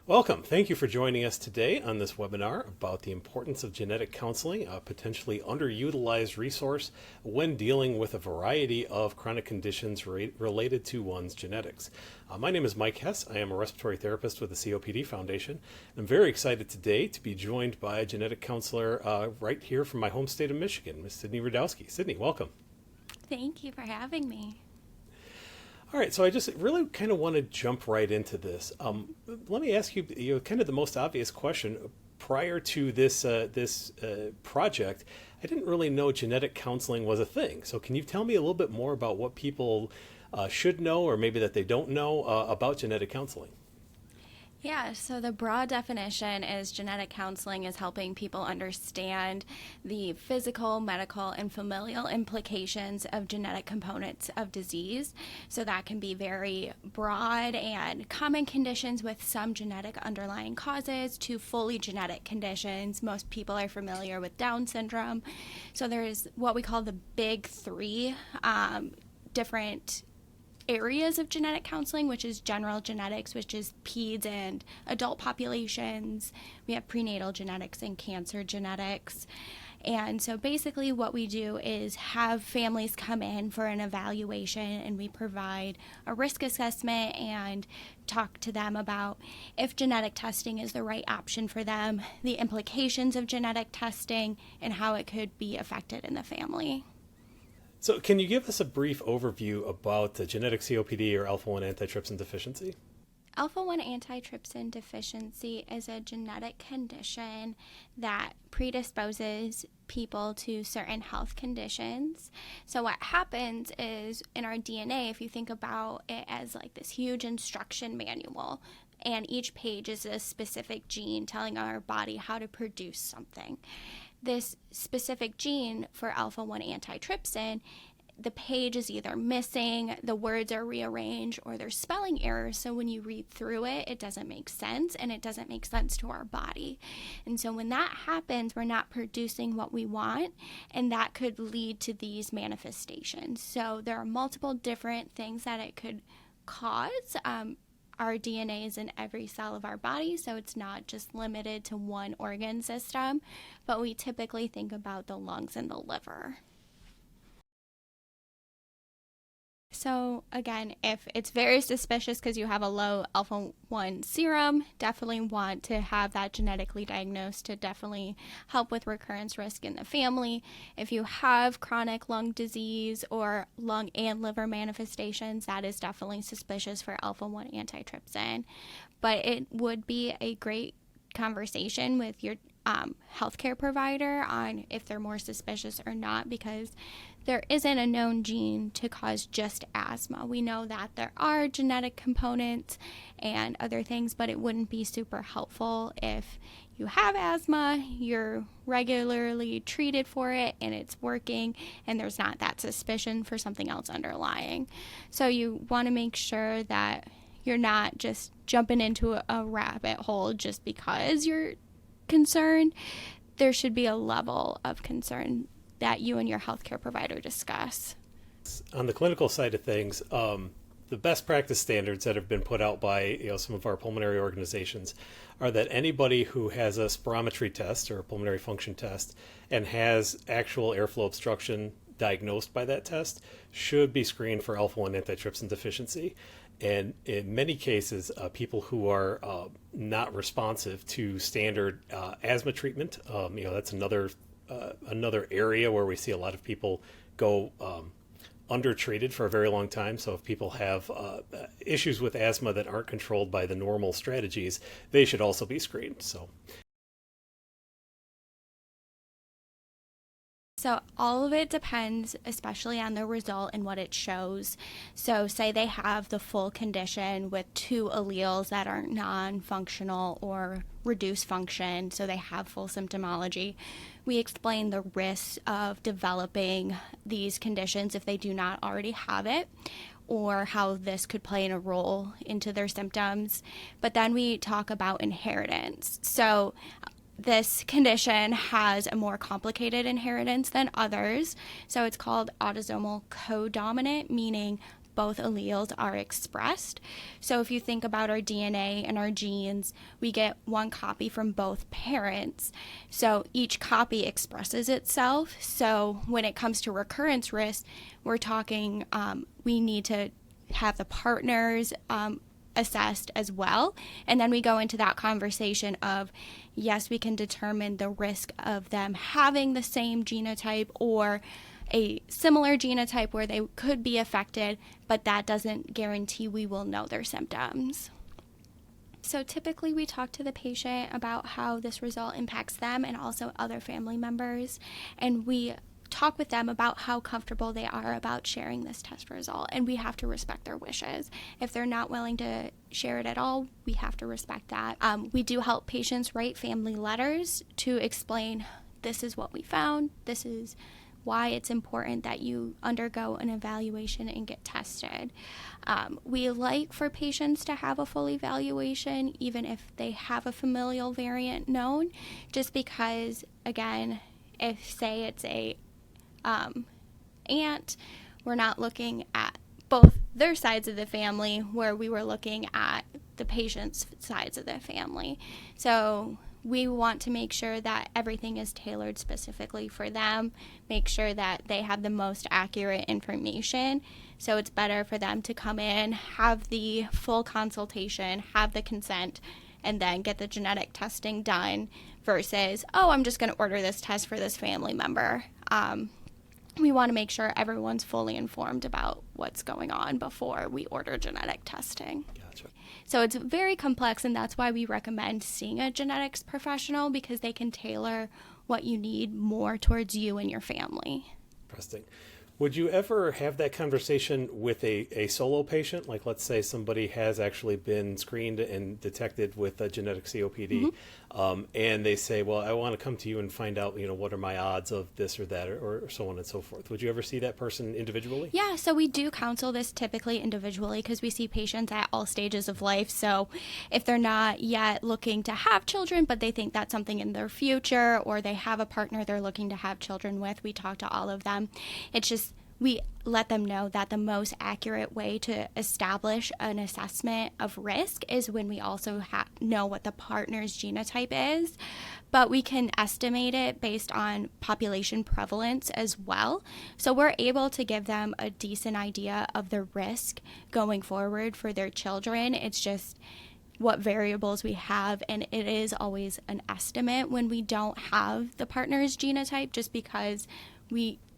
Welcome. Thank you for joining us today on this webinar about the importance of genetic counseling, a potentially underutilized resource when dealing with a variety of chronic conditions related to one's genetics. My name is Mike Hess. I am a respiratory therapist with the COPD Foundation. I'm very excited today to be joined by a genetic counselor right here from my home state of Michigan, Ms. Sydney Rudowski. Sydney, welcome. Thank you for having me. All right, so I just really kind of want to jump right into this. Let me ask you, kind of the most obvious question. Prior to this project, I didn't really know genetic counseling was a thing. So can you tell me a little bit more about what people should know, or maybe that they don't know about genetic counseling? Yeah, so the broad definition is genetic counseling is helping people understand the physical, medical, and familial implications of genetic components of disease. So that can be very broad and common conditions with some genetic underlying causes to fully genetic conditions. Most people are familiar with Down syndrome. So there's what we call the big three different areas of genetic counseling, which is general genetics, which is peds and adult populations. We have prenatal genetics and cancer genetics. And so basically what we do is have families come in for an evaluation, and we provide a risk assessment and talk to them about if genetic testing is the right option for them, the implications of genetic testing, and how it could be affected in the family. So can you give us a brief overview about the genetic COPD or Alpha-1 antitrypsin deficiency? Alpha-1 antitrypsin deficiency is a genetic condition that predisposes people to certain health conditions. So what happens is in our DNA, if you think about it as like this huge instruction manual, and each page is a specific gene telling our body how to produce something. This specific gene for alpha-1 antitrypsin, the page is either missing, the words are rearranged, or there's spelling errors. So when you read through it, it doesn't make sense, and it doesn't make sense to our body. And so when that happens, we're not producing what we want, and that could lead to these manifestations. So there are multiple different things that it could cause. Our DNA is in every cell of our body, so it's not just limited to one organ system, but we typically think about the lungs and the liver. So again, if it's very suspicious because you have a low alpha-1 serum, definitely want to have that genetically diagnosed to definitely help with recurrence risk in the family. If you have chronic lung disease or lung and liver manifestations, that is definitely suspicious for alpha-1 antitrypsin. But it would be a great conversation with your healthcare provider on if they're more suspicious or not, because there isn't a known gene to cause just asthma. We know that there are genetic components and other things, but it wouldn't be super helpful if you have asthma, you're regularly treated for it, and it's working, and there's not that suspicion for something else underlying. So you want to make sure that you're not just jumping into a rabbit hole just because you're concerned. There should be a level of concern that you and your healthcare provider discuss. On the clinical side of things, the best practice standards that have been put out by some of our pulmonary organizations are that anybody who has a spirometry test or a pulmonary function test and has actual airflow obstruction diagnosed by that test should be screened for alpha-1 antitrypsin deficiency. And in many cases, people who are not responsive to standard asthma treatment, that's another area where we see a lot of people go undertreated for a very long time. So if people have issues with asthma that aren't controlled by the normal strategies, they should also be screened. So all of it depends, especially on the result and what it shows. So say they have the full condition with two alleles that are non-functional or reduced function, so they have full symptomology. We explain the risks of developing these conditions if they do not already have it, or how this could play in a role into their symptoms. But then we talk about inheritance. So this condition has a more complicated inheritance than others. So it's called autosomal codominant, meaning both alleles are expressed. So if you think about our DNA and our genes, we get one copy from both parents. So each copy expresses itself. So when it comes to recurrence risk, we're talking we need to have the partners assessed as well. And then we go into that conversation of, yes, we can determine the risk of them having the same genotype or a similar genotype where they could be affected, but that doesn't guarantee we will know their symptoms. So typically we talk to the patient about how this result impacts them and also other family members, and we talk with them about how comfortable they are about sharing this test result, and we have to respect their wishes. If they're not willing to share it at all, we have to respect that. We do help patients write family letters to explain, this is what we found, this is why it's important that you undergo an evaluation and get tested. We like for patients to have a full evaluation, even if they have a familial variant known, just because, again, if, say, it's a aunt, we're not looking at both their sides of the family, where we were looking at the patient's sides of the family. So we want to make sure that everything is tailored specifically for them, make sure that they have the most accurate information. So it's better for them to come in, have the full consultation, have the consent, and then get the genetic testing done versus, oh, I'm just going to order this test for this family member. We want to make sure everyone's fully informed about what's going on before we order genetic testing. Gotcha. So it's very complex, and that's why we recommend seeing a genetics professional, because they can tailor what you need more towards you and your family. Interesting. Would you ever have that conversation with a solo patient? Like, let's say somebody has actually been screened and detected with a genetic COPD, and they say, well, I want to come to you and find out, what are my odds of this or that, or so on and so forth. Would you ever see that person individually? Yeah, so we do counsel this typically individually, because we see patients at all stages of life. So if they're not yet looking to have children, but they think that's something in their future, or they have a partner they're looking to have children with, we talk to all of them. It's just, we let them know that the most accurate way to establish an assessment of risk is when we also know what the partner's genotype is, but we can estimate it based on population prevalence as well. So we're able to give them a decent idea of the risk going forward for their children. It's just what variables we have, and it is always an estimate when we don't have the partner's genotype, just because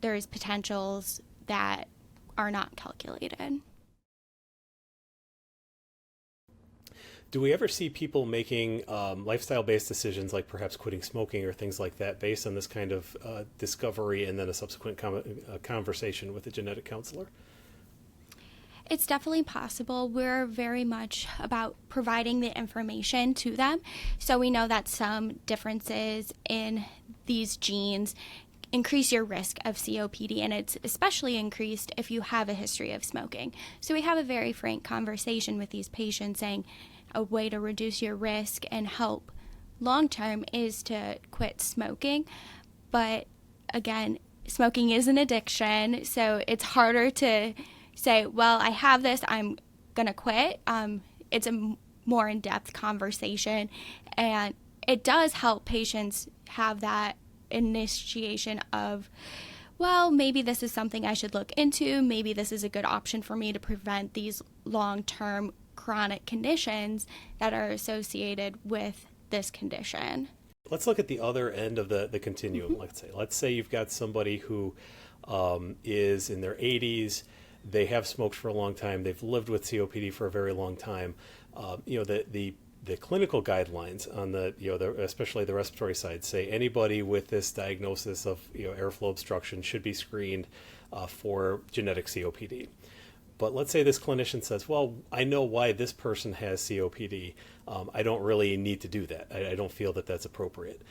there's potentials that are not calculated. Do we ever see people making lifestyle-based decisions, like perhaps quitting smoking or things like that, based on this kind of discovery and then a subsequent conversation with a genetic counselor? It's definitely possible. We're very much about providing the information to them. So we know that some differences in these genes increase your risk of COPD, and it's especially increased if you have a history of smoking. So we have a very frank conversation with these patients, saying a way to reduce your risk and help long-term is to quit smoking. But again, smoking is an addiction, so it's harder to say, well, I have this, I'm going to quit. It's a more in-depth conversation, and it does help patients have that initiation of, well, maybe this is something I should look into. Maybe this is a good option for me to prevent these long-term chronic conditions that are associated with this condition. Let's look at the other end of the continuum. Let's say you've got somebody who is in their 80s. They have smoked for a long time. They've lived with COPD for a very long time. The clinical guidelines on especially the respiratory side say anybody with this diagnosis of airflow obstruction should be screened for genetic COPD. But let's say this clinician says, well, I know why this person has COPD. I don't really need to do that. I don't feel that that's appropriate.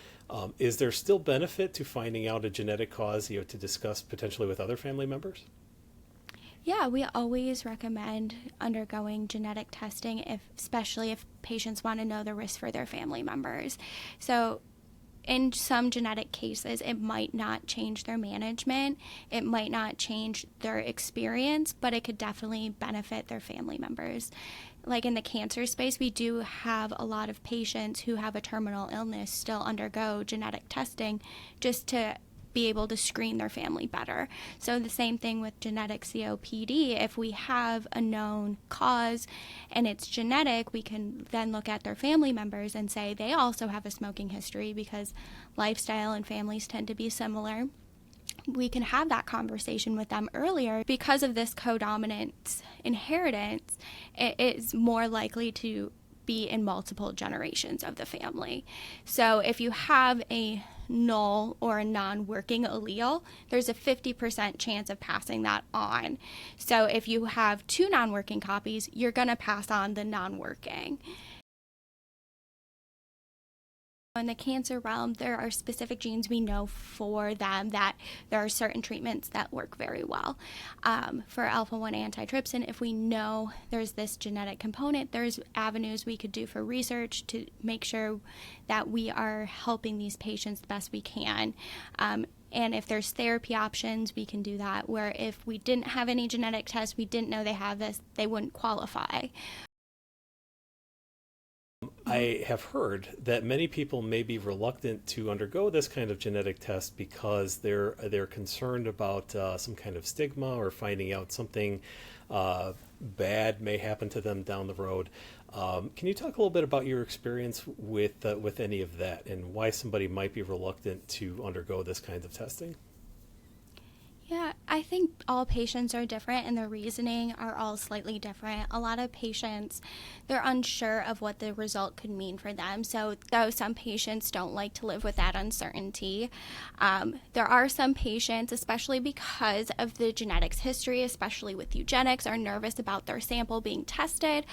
Is there still benefit to finding out a genetic cause, to discuss potentially with other family members? Yeah, we always recommend undergoing genetic testing, especially if patients want to know the risk for their family members. So in some genetic cases, it might not change their management, it might not change their experience, but it could definitely benefit their family members. Like in the cancer space, we do have a lot of patients who have a terminal illness still undergo genetic testing just to be able to screen their family better. So the same thing with genetic COPD. If we have a known cause and it's genetic, we can then look at their family members and say they also have a smoking history because lifestyle and families tend to be similar. We can have that conversation with them earlier. Because of this codominant inheritance, it is more likely to be in multiple generations of the family. So if you have a null or a non-working allele, there's a 50% chance of passing that on. So if you have two non-working copies, you're going to pass on the non-working. In the cancer realm, there are specific genes we know for them that there are certain treatments that work very well. For Alpha-1 antitrypsin, if we know there's this genetic component, there's avenues we could do for research to make sure that we are helping these patients the best we can. And if there's therapy options, we can do that, where if we didn't have any genetic tests, we didn't know they have this, they wouldn't qualify. I have heard that many people may be reluctant to undergo this kind of genetic test because they're concerned about some kind of stigma or finding out something bad may happen to them down the road. Can you talk a little bit about your experience with any of that and why somebody might be reluctant to undergo this kind of testing? Yeah, I think all patients are different and their reasoning are all slightly different. A lot of patients, they're unsure of what the result could mean for them. So though some patients don't like to live with that uncertainty, there are some patients, especially because of the genetics history, especially with eugenics, are nervous about their sample being tested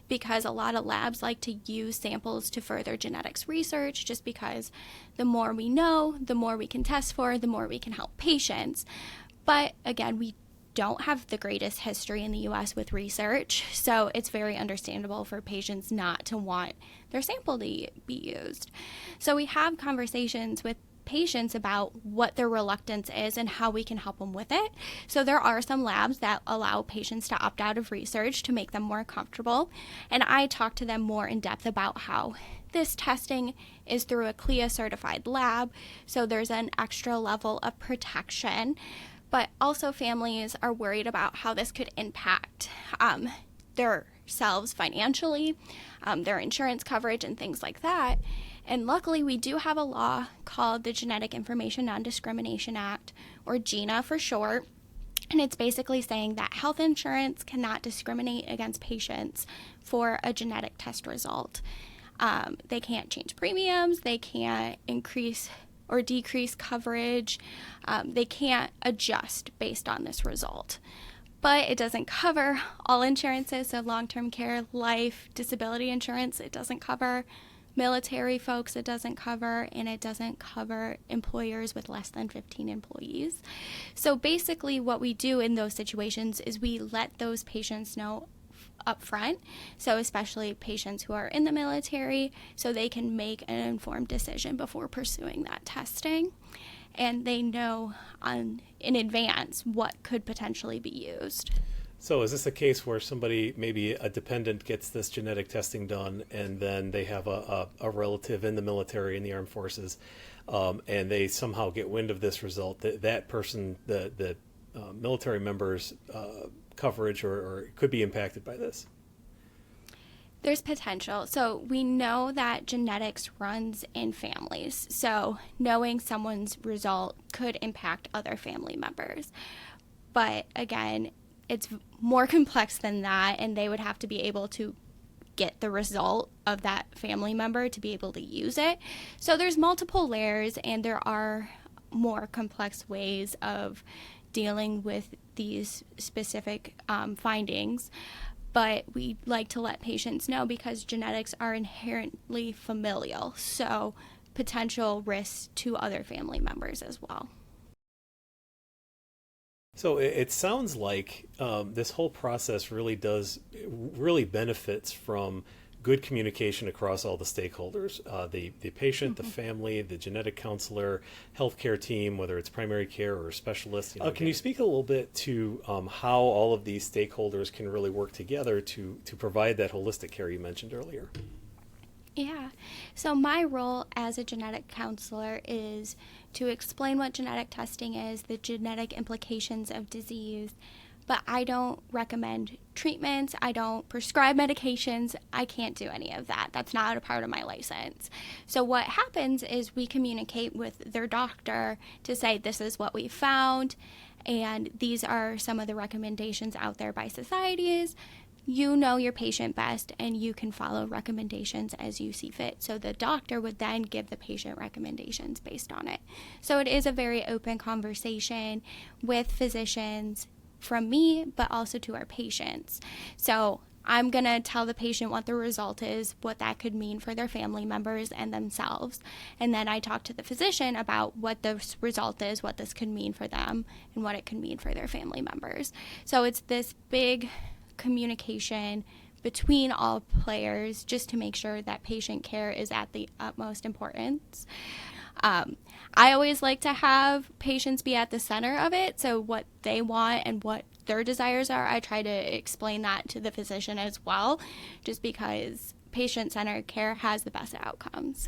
because a lot of labs like to use samples to further genetics research, just because the more we know, the more we can test for, the more we can help patients. But again, we don't have the greatest history in the U.S. with research, so it's very understandable for patients not to want their sample to be used. So we have conversations with patients about what their reluctance is and how we can help them with it. So there are some labs that allow patients to opt out of research to make them more comfortable, and I talk to them more in depth about how this testing is through a CLIA certified lab, so there's an extra level of protection. But also families are worried about how this could impact themselves financially, their insurance coverage and things like that. And luckily, we do have a law called the Genetic Information Non-Discrimination Act, or GINA for short. And it's basically saying that health insurance cannot discriminate against patients for a genetic test result. They can't change premiums, they can't increase or decrease coverage. They can't adjust based on this result. But it doesn't cover all insurances, so long-term care, life, disability insurance, it doesn't cover. Military folks, it doesn't cover, and it doesn't cover employers with less than 15 employees. So basically what we do in those situations is we let those patients know up front, so especially patients who are in the military, so they can make an informed decision before pursuing that testing, and they know in advance what could potentially be used. So is this a case where somebody, maybe a dependent, gets this genetic testing done and then they have a relative in the military, in the armed forces, and they somehow get wind of this result, that person, the military member's coverage or could be impacted by this? There's potential. So we know that genetics runs in families. So knowing someone's result could impact other family members. But again, it's more complex than that, and they would have to be able to get the result of that family member to be able to use it. So there's multiple layers, and there are more complex ways of dealing with these specific findings. But we like to let patients know because genetics are inherently familial, so potential risks to other family members as well. So it sounds like this whole process really benefits from good communication across all the stakeholders, the patient, the family, the genetic counselor, healthcare team, whether it's primary care or specialist. Can you speak a little bit to how all of these stakeholders can really work together to provide that holistic care you mentioned earlier? Yeah. So my role as a genetic counselor is to explain what genetic testing is, the genetic implications of disease, but I don't recommend treatments. I don't prescribe medications. I can't do any of that. That's not a part of my license. So what happens is we communicate with their doctor to say, this is what we found, and these are some of the recommendations out there by societies. You know your patient best, and you can follow recommendations as you see fit. So the doctor would then give the patient recommendations based on it. So it is a very open conversation with physicians from me, but also to our patients. So I'm going to tell the patient what the result is, what that could mean for their family members and themselves. And then I talk to the physician about what the result is, what this could mean for them, and what it could mean for their family members. So it's this big communication between all players just to make sure that patient care is at the utmost importance. I always like to have patients be at the center of it, so what they want and what their desires are, I try to explain that to the physician as well, just because patient-centered care has the best outcomes.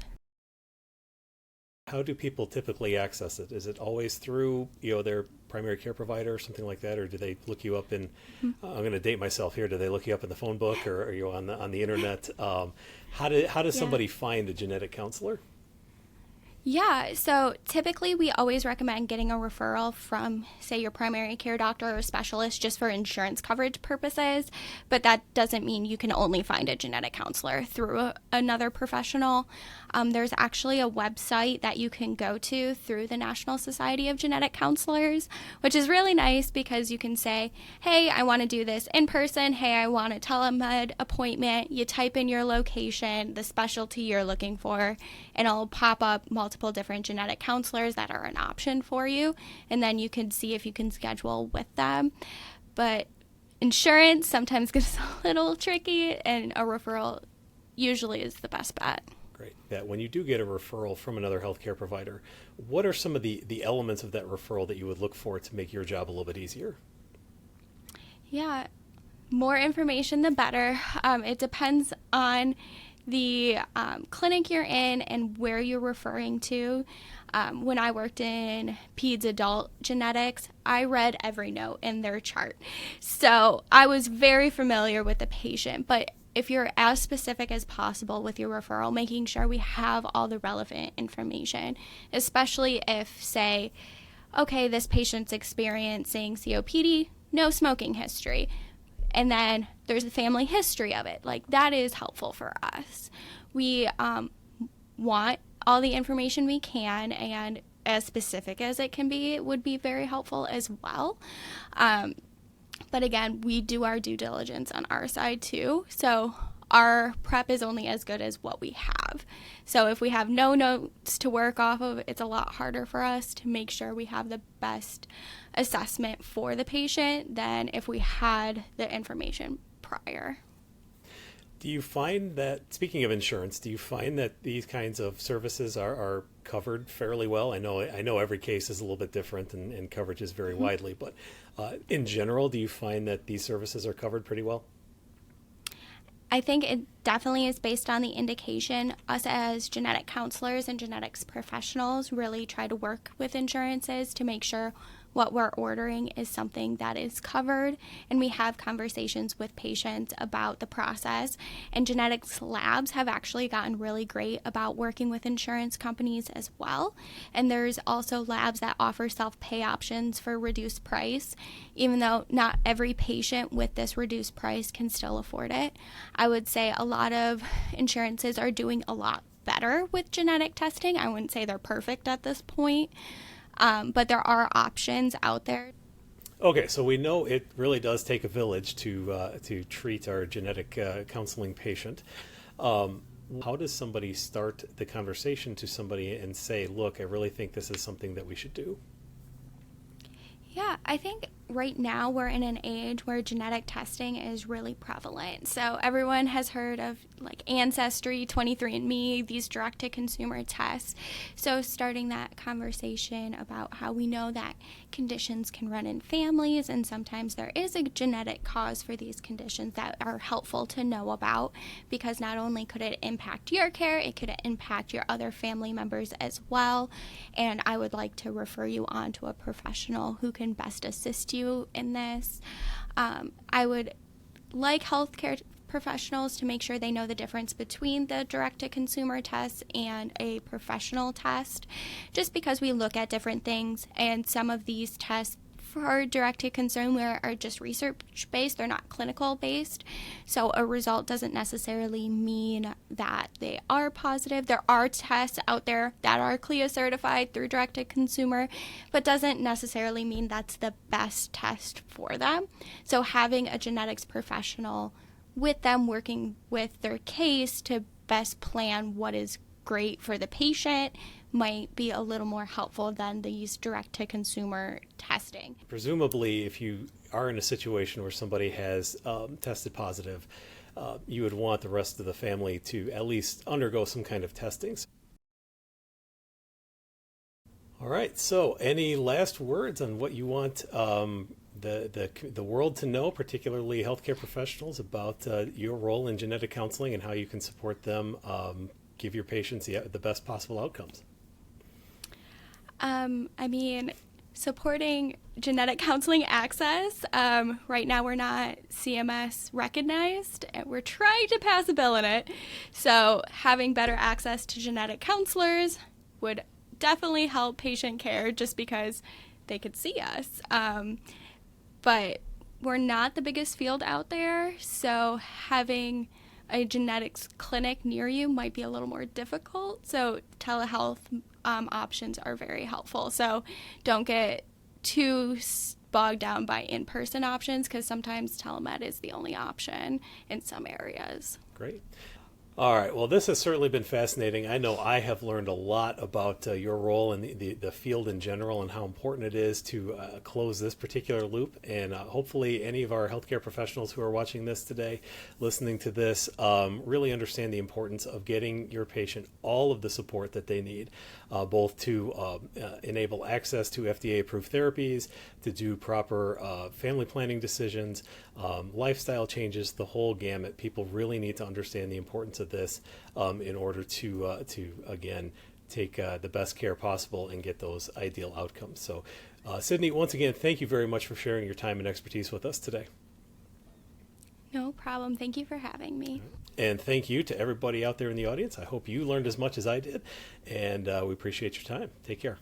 How do people typically access it? Is it always through their primary care provider or something like that, or do they look you up in? I'm going to date myself here. Do they look you up in the phone book, or are you on the internet? How does somebody find a genetic counselor? Yeah, so typically we always recommend getting a referral from, say, your primary care doctor or specialist just for insurance coverage purposes, but that doesn't mean you can only find a genetic counselor through another professional. There's actually a website that you can go to through the National Society of Genetic Counselors, which is really nice because you can say, hey, I want to do this in person. Hey, I want a telemed appointment. You type in your location, the specialty you're looking for, and it'll pop up multiple different genetic counselors that are an option for you, and then you can see if you can schedule with them. But insurance sometimes gets a little tricky, and a referral usually is the best bet. Great. Yeah, when you do get a referral from another healthcare provider, what are some of the elements of that referral that you would look for to make your job a little bit easier? Yeah, more information the better. It depends on the clinic you're in and where you're referring to. When I worked in peds adult genetics, I read every note in their chart. So I was very familiar with the patient, but if you're as specific as possible with your referral, making sure we have all the relevant information, especially if, say, okay, this patient's experiencing COPD, no smoking history, and then there's a family history of it. Like, that is helpful for us. We want all the information we can, and as specific as it can be, it would be very helpful as well. But again, we do our due diligence on our side too. So our prep is only as good as what we have. So if we have no notes to work off of, it's a lot harder for us to make sure we have the best assessment for the patient than if we had the information prior. Do you find that, speaking of insurance, do you find that these kinds of services are covered fairly well? I know every case is a little bit different and coverage is very widely, but in general, do you find that these services are covered pretty well? I think it definitely is based on the indication. Us as genetic counselors and genetics professionals really try to work with insurances to make sure what we're ordering is something that is covered, and we have conversations with patients about the process. And genetics labs have actually gotten really great about working with insurance companies as well. And there's also labs that offer self-pay options for reduced price, even though not every patient with this reduced price can still afford it. I would say a lot of insurances are doing a lot better with genetic testing. I wouldn't say they're perfect at this point. But there are options out there. Okay, so we know it really does take a village to treat our genetic counseling patient. How does somebody start the conversation to somebody and say, look, I really think this is something that we should do? Yeah, I think right now we're in an age where genetic testing is really prevalent. So everyone has heard of like Ancestry, 23andMe, these direct-to-consumer tests. So starting that conversation about how we know that conditions can run in families, and sometimes there is a genetic cause for these conditions that are helpful to know about, because not only could it impact your care, it could impact your other family members as well. And I would like to refer you on to a professional who can best assist you in this. I would like healthcare professionals to make sure they know the difference between the direct-to-consumer test and a professional test, just because we look at different things, and some of these tests for direct-to-consumer are just research-based, they're not clinical-based, so a result doesn't necessarily mean that they are positive. There are tests out there that are CLIA certified through direct-to-consumer, but doesn't necessarily mean that's the best test for them. So having a genetics professional with them working with their case to best plan what is great for the patient might be a little more helpful than these direct-to-consumer testing. Presumably, if you are in a situation where somebody has tested positive, you would want the rest of the family to at least undergo some kind of testing. All right, so any last words on what you want the world to know, particularly healthcare professionals, about your role in genetic counseling and how you can support them give your patients the best possible outcomes? I mean, supporting genetic counseling access. Right now we're not CMS recognized, and we're trying to pass a bill in it. So having better access to genetic counselors would definitely help patient care, just because they could see us. But we're not the biggest field out there, so having a genetics clinic near you might be a little more difficult. So telehealth options are very helpful. So don't get too bogged down by in-person options, because sometimes telemed is the only option in some areas. Great. All right. Well, this has certainly been fascinating. I know I have learned a lot about your role in the field in general, and how important it is to close this particular loop. And hopefully any of our healthcare professionals who are watching this today, listening to this, really understand the importance of getting your patient all of the support that they need, both to enable access to FDA-approved therapies, to do proper family planning decisions, lifestyle changes, the whole gamut. People really need to understand the importance of this in order to again take the best care possible and get those ideal outcomes. So, Sydney, once again, thank you very much for sharing your time and expertise with us today. No problem. Thank you for having me. And thank you to everybody out there in the audience. I hope you learned as much as I did, and we appreciate your time. Take care.